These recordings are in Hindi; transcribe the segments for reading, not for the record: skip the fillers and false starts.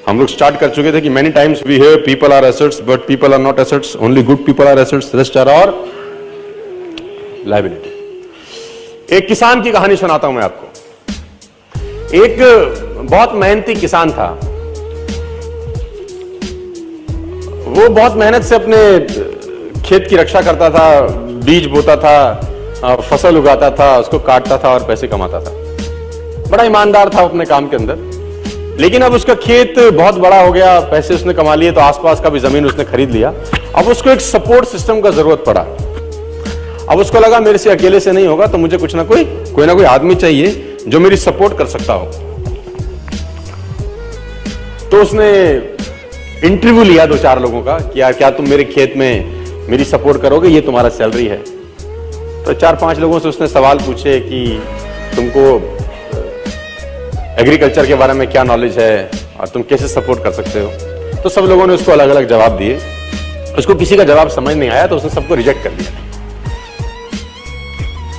हम लोग स्टार्ट कर चुके थे कि many times we hear people are assets but people are not assets, only good people are assets, rest are और लायबिलिटी। एक किसान की कहानी सुनाता हूं मैं आपको। एक बहुत मेहनती किसान था। वो बहुत मेहनत से अपने खेत की रक्षा करता था, बीज बोता था, फसल उगाता था, उसको काटता था और पैसे कमाता था। बड़ा ईमानदार था अपने काम के अंदर। लेकिन अब उसका खेत बहुत बड़ा हो गया, पैसे उसने कमा लिए तो आसपास का भी जमीन उसने खरीद लिया। अब उसको एक सपोर्ट सिस्टम का जरूरत पड़ा। अब उसको लगा मेरे से अकेले से नहीं होगा, तो मुझे कोई ना कोई आदमी चाहिए जो मेरी सपोर्ट कर सकता हो। तो उसने इंटरव्यू लिया 2-4 लोगों का कि यार क्या तुम मेरे खेत में मेरी सपोर्ट करोगे, ये तुम्हारा सैलरी है। तो 4-5 लोगों से उसने सवाल पूछे कि तुमको एग्रीकल्चर के बारे में क्या नॉलेज है और तुम कैसे सपोर्ट कर सकते हो। तो सब लोगों ने उसको अलग अलग जवाब दिए। उसको किसी का जवाब समझ नहीं आया तो उसने सबको रिजेक्ट कर दिया।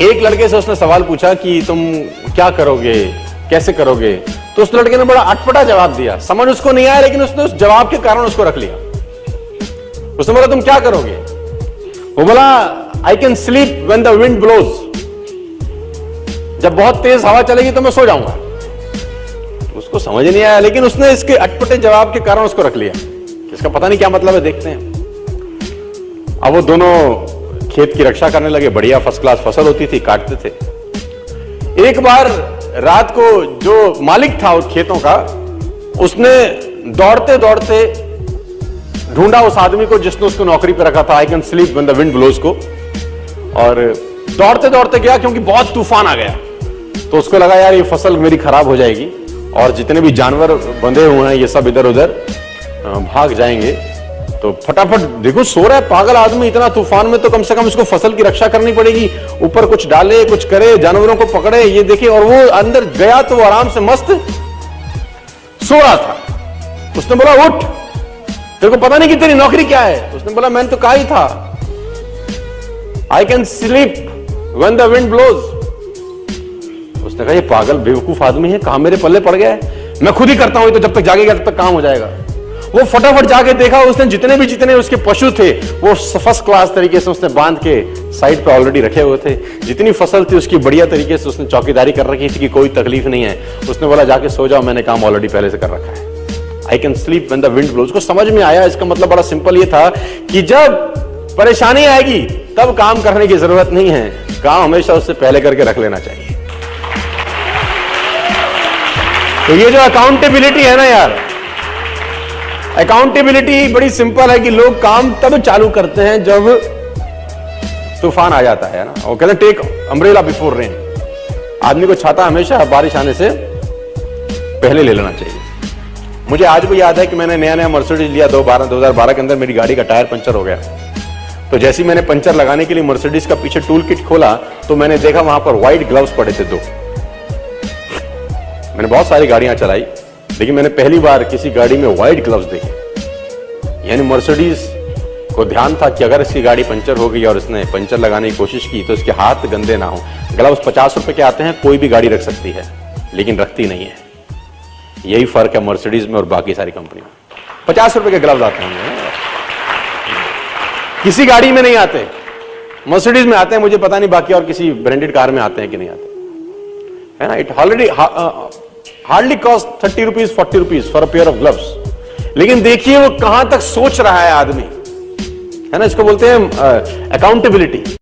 एक लड़के से उसने सवाल पूछा कि तुम क्या करोगे, कैसे करोगे। तो उस लड़के ने बड़ा अटपटा जवाब दिया, समझ उसको नहीं आया, लेकिन उसने उस जवाब के कारण उसको रख लिया। उसने बोला तुम क्या करोगे। वो बोला I can sleep when the wind blows, जब बहुत तेज हवा चलेगी तो मैं सो जाऊंगा। उसको समझ नहीं आया, लेकिन उसने इसके अटपटे जवाब के कारण उसको रख लिया। इसका पता नहीं क्या मतलब है, देखते हैं। अब वो दोनों खेत की रक्षा करने लगे। बढ़िया फर्स्ट क्लास फसल होती थी, काटते थे। एक बार रात को जो मालिक था उस खेतों का, उसने दौड़ते दौड़ते ढूंढा उस आदमी को जिसने उसको नौकरी पे रखा था, I can sleep when the wind blows को। और दौड़ते दौड़ते गया क्योंकि बहुत तूफान आ गया। तो उसको लगा यार ये फसल मेरी खराब हो जाएगी और जितने भी जानवर बंधे हुए हैं ये सब इधर उधर भाग जाएंगे। तो फटाफट देखो सो रहा है पागल आदमी इतना तूफान में, तो कम से कम इसको फसल की रक्षा करनी पड़ेगी। ऊपर कुछ डाले, कुछ करे, जानवरों को पकड़े, ये देखे। और वो अंदर गया तो वो आराम से मस्त सो रहा था। उसने बोला उठ, तेरे को पता नहीं कि तेरी नौकरी क्या है। उसने बोला मैंने तो कहा ही था I can sleep when the wind blows. उसने कहा ये पागल बेवकूफ आदमी है, कहां मेरे पल्ले पड़ गया है, मैं खुद ही करता हूं, तो जब तक जागेगा तब तक काम हो जाएगा। वो फटाफट जाके देखा, उसने जितने उसके पशु थे वो फर्स्ट क्लास तरीके से उसने बांध के साइड पे ऑलरेडी रखे हुए थे। जितनी फसल थी उसकी बढ़िया तरीके से उसने चौकीदारी कर रखी थी कि कोई तकलीफ नहीं है। उसने बोला जाके सो जाओ, मैंने काम ऑलरेडी पहले से कर रखा है। I can sleep when the wind blows को समझ में आया। इसका मतलब बड़ा सिंपल ये था कि जब परेशानी आएगी तब काम करने की जरूरत नहीं है, काम हमेशा उससे पहले करके रख लेना चाहिए। तो ये जो अकाउंटेबिलिटी है ना यार, अकाउंटेबिलिटी बड़ी सिंपल है कि लोग काम तब चालू करते हैं जब तूफान आ जाता है ना। वो कहते हैं टेक अम्ब्रेला बिफोर रेन। आदमी को छाता हमेशा बारिश आने से पहले ले लेना चाहिए। मुझे आज भी याद है कि मैंने नया मर्सिडीज लिया 2012 के अंदर। मेरी गाड़ी का टायर पंचर हो गया। तो जैसे ही मैंने पंचर लगाने के लिए मर्सिडीज का पीछे टूल किट खोला तो मैंने देखा वहां पर व्हाइट ग्लव्स पड़े थे 2। मैंने बहुत सारी गाड़ियां चलाई, लेकिन मैंने पहली बार किसी गाड़ी में व्हाइट ग्लव्स देखे। यानी मर्सिडीज को ध्यान था कि अगर इसकी गाड़ी पंचर हो गई और इसने पंचर लगाने की कोशिश की तो इसके हाथ गंदे ना हो। ग्लव्स 50 रुपए के आते हैं, कोई भी गाड़ी रख सकती है, लेकिन रखती नहीं है। यही फर्क है मर्सिडीज में और बाकी सारी कंपनी में। 50 रुपए के ग्लव्स आते हैं, किसी गाड़ी में नहीं आते। मर्सिडीज में आते हैं, मुझे पता नहीं बाकी और किसी ब्रांडेड कार में आते हैं कि नहीं आते, है ना। It already hardly cost 30 rupees 40 rupees for a pair of gloves. लेकिन देखिए वो कहां तक सोच रहा है आदमी, है ना। इसको बोलते हैं अकाउंटेबिलिटी।